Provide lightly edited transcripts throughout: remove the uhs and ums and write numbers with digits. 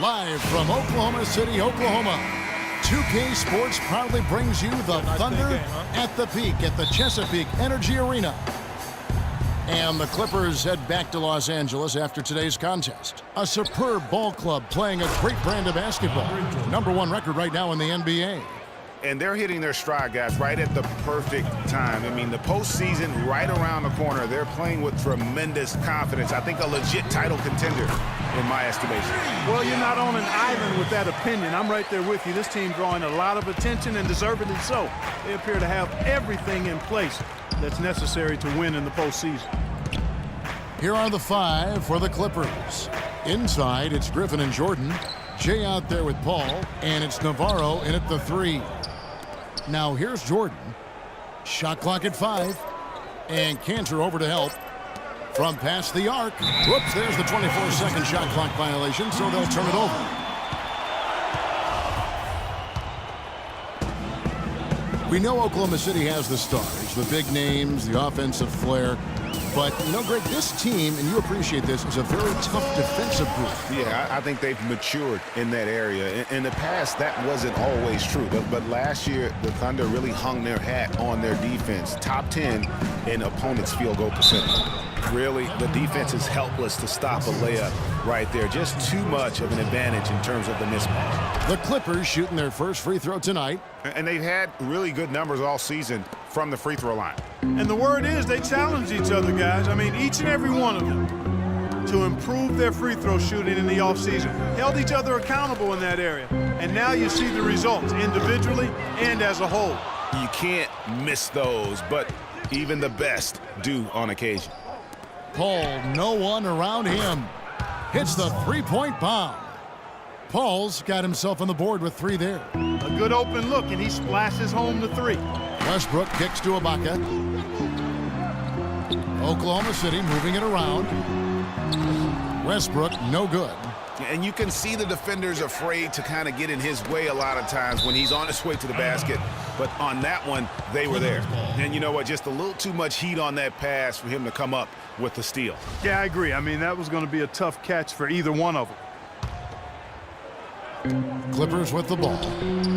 Live from Oklahoma City, Oklahoma, 2K Sports proudly brings you the Thunder at the peak at the Chesapeake Energy Arena. And the Clippers head back to Los Angeles after today's contest. A superb ball club playing a great brand of basketball. #1 record right now in the NBA. And they're hitting their stride, guys, right at the perfect time. I mean, the postseason right around the corner. They're playing with tremendous confidence. I think a legit title contender, in my estimation. Well, you're not on an island with that opinion. I'm right there with you. This team drawing a lot of attention, and deservedly so. They appear to have everything in place that's necessary to win in the postseason. Here are the 5 for the Clippers. Inside, it's Griffin and Jordan. Jay out there with Paul, and it's Navarro in at the 3. Now here's Jordan. Shot clock at 5. And Cantor over to help. From past the arc. Whoops, there's the 24-second shot clock violation, so they'll turn it over. We know Oklahoma City has the stars, the big names, the offensive flair. But, you know, Greg, this team, and you appreciate this, is a very tough defensive group. Yeah, I think they've matured in that area. In the past, that wasn't always true. But last year, the Thunder really hung their hat on their defense. Top 10 in opponents' field goal percentage. Really, the defense is helpless to stop a layup right there. Just too much of an advantage in terms of the mismatch. The Clippers shooting their first free throw tonight. And they've had really good numbers all season from the free throw line. And the word is they challenge each other, guys. I mean, each and every one of them to improve their free throw shooting in the offseason. Held each other accountable in that area. And now you see the results individually and as a whole. You can't miss those, but even the best do on occasion. Paul, no one around him. Hits the three-point bomb. Paul's got himself on the board with 3 there. A good open look, and he splashes home the 3. Westbrook kicks to Ibaka. Oklahoma City moving it around. Westbrook, no good. And you can see the defenders afraid to kind of get in his way a lot of times when he's on his way to the basket. But on that one, they were there. And you know what? Just a little too much heat on that pass for him to come up with the steal. Yeah, I agree. I mean, that was going to be a tough catch for either one of them. Clippers with the ball.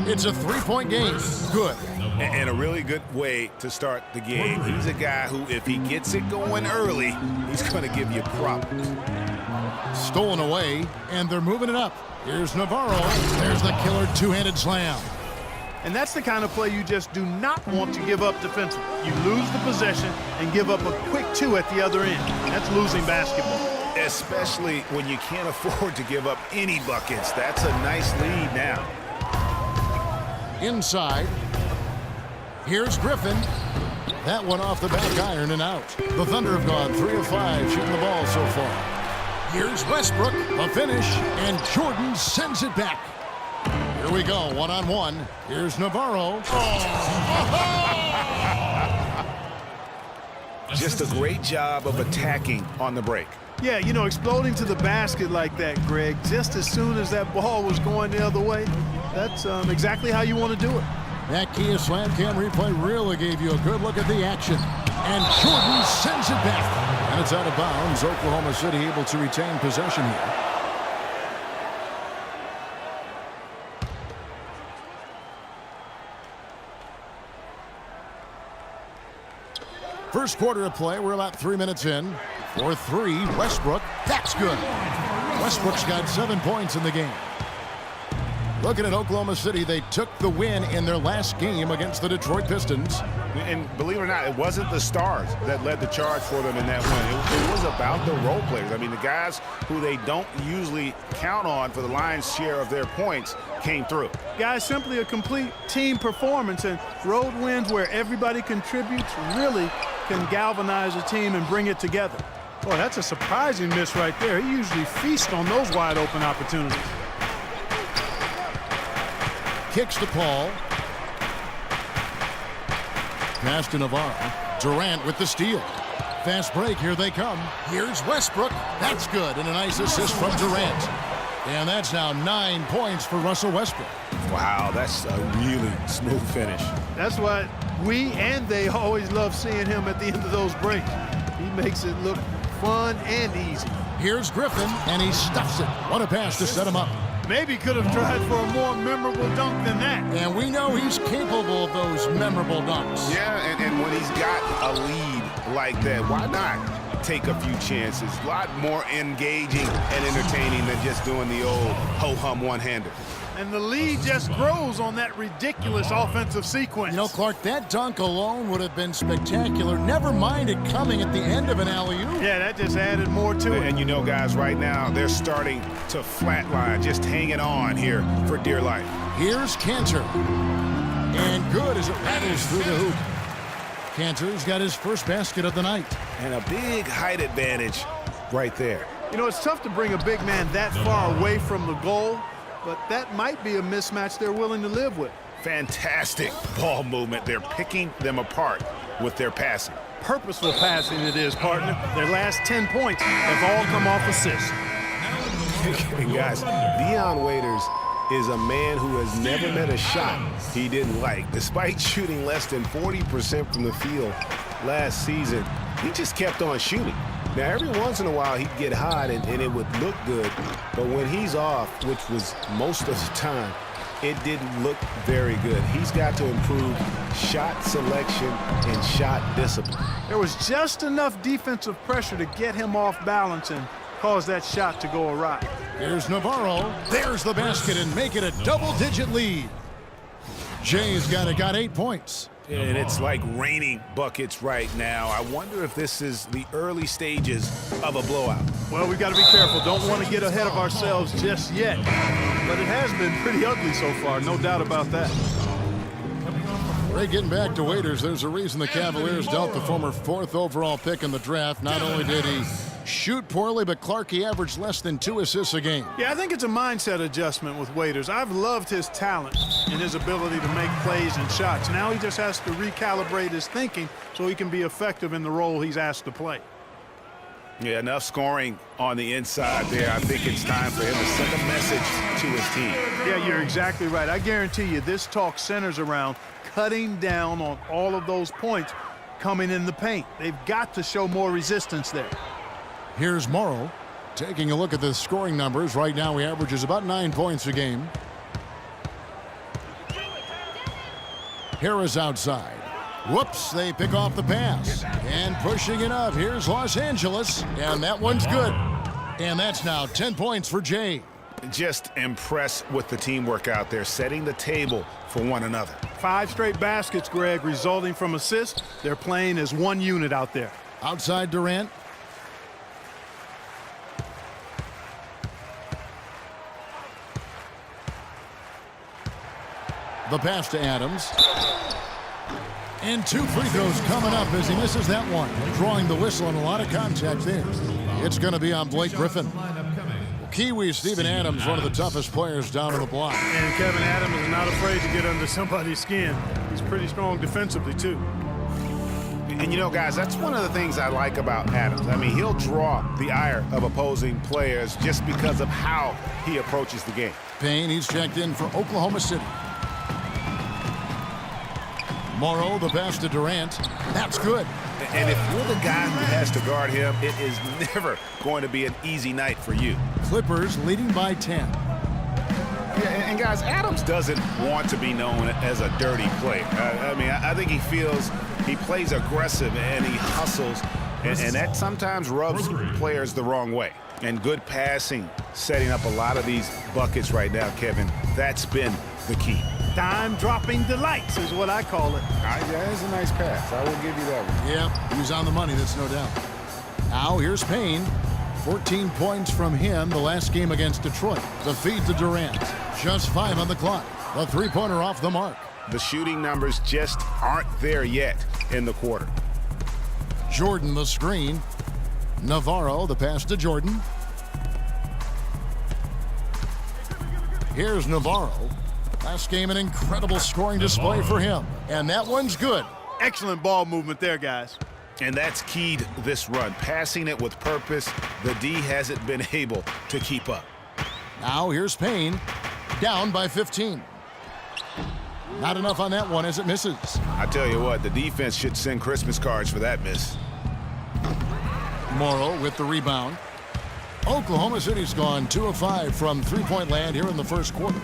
It's a 3-point game. Good. And a really good way to start the game. He's a guy who, if he gets it going early, he's going to give you problems. Stolen away, and they're moving it up. Here's Navarro. There's the killer two-handed slam. And that's the kind of play you just do not want to give up defensively. You lose the possession and give up a quick 2 at the other end. That's losing basketball. Especially when you can't afford to give up any buckets. That's a nice lead now. Inside. Here's Griffin. That one off the back iron and out. The Thunder have gone 3 of 5 shooting the ball so far. Here's Westbrook, the finish, and Jordan sends it back. Here we go, one-on-one. Here's Navarro. Just a great job of attacking on the break. Yeah, you know, exploding to the basket like that, Greg, just as soon as that ball was going the other way, that's exactly how you want to do it. That Kia Slam Cam replay really gave you a good look at the action. And Jordan sends it back. And it's out of bounds. Oklahoma City able to retain possession here. First quarter of play, we're about 3 minutes in. For 3, Westbrook, that's good. Westbrook's got 7 points in the game. Looking at Oklahoma City, they took the win in their last game against the Detroit Pistons. And believe it or not, it wasn't the stars that led the charge for them in that win. It was about the role players. I mean, the guys who they don't usually count on for the lion's share of their points came through. Guys, simply a complete team performance, and road wins where everybody contributes really can galvanize a team and bring it together. Boy, that's a surprising miss right there. He usually feasts on those wide open opportunities. Kicks to Paul. Pass to Navarro. Durant with the steal. Fast break, here they come. Here's Westbrook. That's good, and a nice assist from Durant. And that's now 9 points for Russell Westbrook. Wow, that's a really smooth finish. That's why we and they always love seeing him at the end of those breaks. He makes it look fun and easy. Here's Griffin, and he stuffs it. What a pass to set him up. Maybe could have tried for a more memorable dunk than that. And we know he's capable of those memorable dunks. Yeah, and when he's got a lead like that, why not take a few chances? A lot more engaging and entertaining than just doing the old ho-hum one-hander. And the lead just grows on that ridiculous offensive sequence. You know, Clark, that dunk alone would have been spectacular. Never mind it coming at the end of an alley-oop. Yeah, that just added more to it. And you know, guys, right now, they're starting to flatline, just hanging on here for dear life. Here's Kanter. And good as it rattles through the hoop. Kanter's got his first basket of the night. And a big height advantage right there. You know, it's tough to bring a big man that far away from the goal, but that might be a mismatch they're willing to live with. Fantastic ball movement. They're picking them apart with their passing. Purposeful passing it is, partner. Their last 10 points have all come off assists. And guys, Dion Waiters is a man who has never met a shot he didn't like. Despite shooting less than 40% from the field last season, he just kept on shooting. Now, every once in a while, he'd get hot and it would look good, but when he's off, which was most of the time, it didn't look very good. He's got to improve shot selection and shot discipline. There was just enough defensive pressure to get him off balance and cause that shot to go awry. Here's Navarro. There's the basket and make it a double-digit lead. Jay's got 8 points. And it's like raining buckets right now. I wonder if this is the early stages of a blowout. Well, we've got to be careful. Don't want to get ahead of ourselves just yet. But it has been pretty ugly so far, no doubt about that. Ray, getting back to Waiters, there's a reason the Cavaliers dealt the former 4th overall pick in the draft. Not only did he shoot poorly, but Clark, he averaged less than 2 assists a game. Yeah, I think it's a mindset adjustment with Waiters. I've loved his talent and his ability to make plays and shots. Now he just has to recalibrate his thinking so he can be effective in the role he's asked to play. Yeah, enough scoring on the inside there. I think it's time for him to send a message to his team. Yeah, you're exactly right. I guarantee you this talk centers around cutting down on all of those points coming in the paint. They've got to show more resistance there. Here's Morrow taking a look at the scoring numbers. Right now he averages about 9 points a game. Harris outside. Whoops, they pick off the pass. And pushing it up, here's Los Angeles. And that one's good. And that's now 10 points for Jay. Just impressed with the teamwork out there, setting the table for one another. 5 straight baskets, Greg, resulting from assists. They're playing as one unit out there. Outside Durant. The pass to Adams. And 2 free throws coming up as he misses that one. Drawing the whistle and a lot of contact there. It's going to be on Blake Griffin. Kiwi Steven Adams, one of the toughest players down on the block. And Kevin Adams is not afraid to get under somebody's skin. He's pretty strong defensively, too. And you know, guys, that's one of the things I like about Adams. I mean, he'll draw the ire of opposing players just because of how he approaches the game. Payne, he's checked in for Oklahoma City. Morrow, the pass to Durant. That's good. And if you're the guy who has to guard him, it is never going to be an easy night for you. Clippers leading by 10. Yeah, and guys, Adams doesn't want to be known as a dirty player. I mean, I think he feels he plays aggressive and he hustles, and that sometimes rubs players the wrong way. And good passing, setting up a lot of these buckets right now, Kevin. That's been the key. Dime-dropping delights is what I call it. That is a nice pass. I will give you that one. Yeah, he was on the money, that's no doubt. Now here's Payne. 14 points from him the last game against Detroit. The feed to Durant. Just 5 on the clock. The three-pointer off the mark. The shooting numbers just aren't there yet in the quarter. Jordan the screen. Navarro the pass to Jordan. Here's Navarro. Last game an incredible scoring display for him. And that one's good. Excellent ball movement there, guys. And that's keyed this run. Passing it with purpose. The D hasn't been able to keep up. Now here's Payne. Down by 15. Not enough on that one as it misses. I tell you what, the defense should send Christmas cards for that miss. Morrow with the rebound. Oklahoma City's gone 2 of 5 from three-point land here in the first quarter.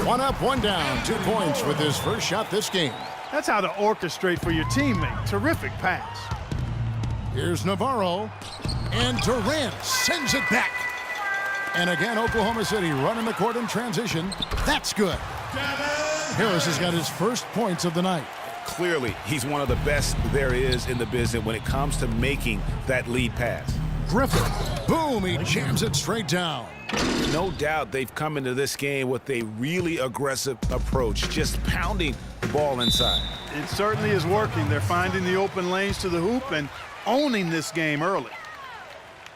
One up, one down, 2 points with his first shot this game. That's how to orchestrate for your teammate. Terrific pass. Here's Navarro, and Durant sends it back. And again, Oklahoma City running the court in transition. That's good. Harris has got his first points of the night. Clearly, he's one of the best there is in the business when it comes to making that lead pass. Griffin, boom, he jams it straight down. No doubt they've come into this game with a really aggressive approach, just pounding the ball inside. It certainly is working. They're finding the open lanes to the hoop and owning this game early.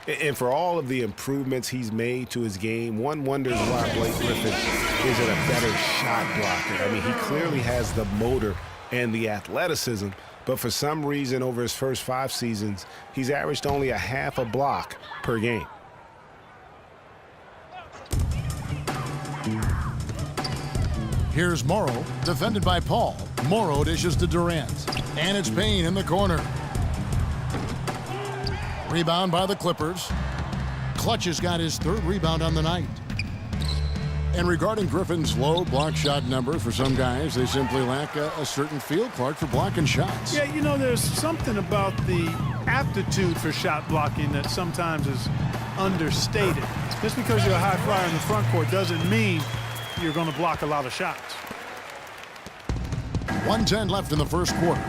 And for all of the improvements he's made to his game, one wonders why Blake Griffin isn't a better shot blocker. I mean, he clearly has the motor and the athleticism, but for some reason over his first 5 seasons, he's averaged only a half a block per game. Here's Morrow, defended by Paul. Morrow dishes to Durant, and it's Payne in the corner. Rebound by the Clippers. Clutch has got his 3rd rebound on the night. And regarding Griffin's low block shot number, for some guys, they simply lack a certain feel, Clark, for blocking shots. Yeah, you know, there's something about the aptitude for shot blocking that sometimes is understated. Just because you're a high flyer in the front court doesn't mean you're going to block a lot of shots. 1:10 left in the first quarter.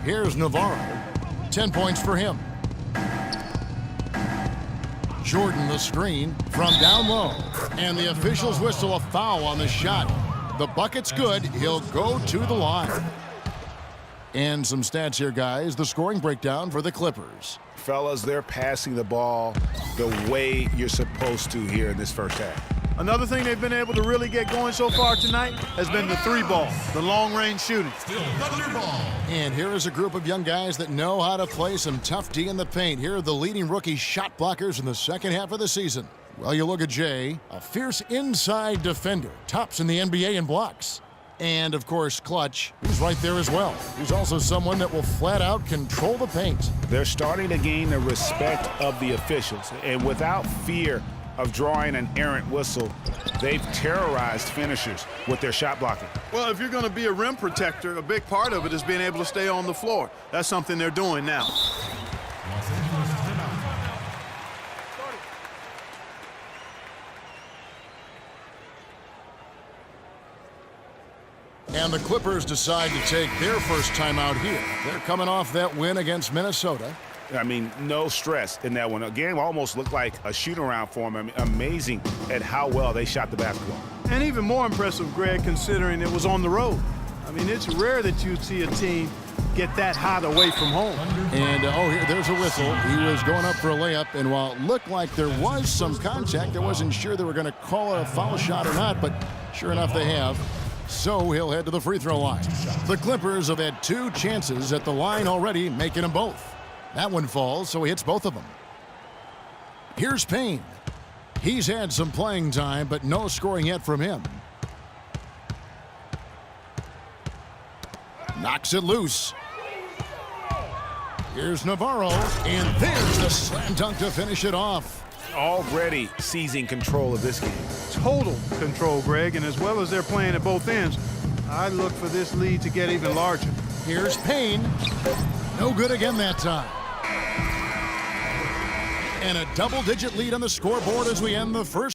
Here's Navarro. 10 points for him. Jordan the screen from down low. And the officials whistle a foul on the shot. The bucket's good. He'll go to the line. And some stats here, guys. The scoring breakdown for the Clippers. Fellas, they're passing the ball the way you're supposed to here in this first half. Another thing they've been able to really get going so far tonight has been the 3-ball, the long-range shooting. And here is a group of young guys that know how to play some tough D in the paint. Here are the leading rookie shot blockers in the second half of the season. Well, you look at Jay, a fierce inside defender, tops in the NBA in blocks. And, of course, Clutch, who's right there as well. He's also someone that will flat-out control the paint. They're starting to gain the respect of the officials, and without fear of drawing an errant whistle, they've terrorized finishers with their shot blocking. Well, if you're going to be a rim protector, a big part of it is being able to stay on the floor. That's something they're doing now. And the Clippers decide to take their first time out here. They're coming off that win against Minnesota. I mean, no stress in that one. The game almost looked like a shoot-around for them. I mean, amazing at how well they shot the basketball. And even more impressive, Greg, considering it was on the road. I mean, it's rare that you'd see a team get that hot away from home. And, here, there's a whistle. He was going up for a layup, and while it looked like there was some contact, I wasn't sure they were going to call it a foul shot or not, but sure enough they have. So he'll head to the free throw line. The Clippers have had 2 chances at the line already, making them both. That one falls, so he hits both of them. Here's Payne. He's had some playing time, but no scoring yet from him. Knocks it loose. Here's Navarro, and there's the slam dunk to finish it off. Already seizing control of this game. Total control, Greg, and as well as they're playing at both ends, I look for this lead to get even larger. Here's Payne. No good again that time. And a double-digit lead on the scoreboard as we end the first.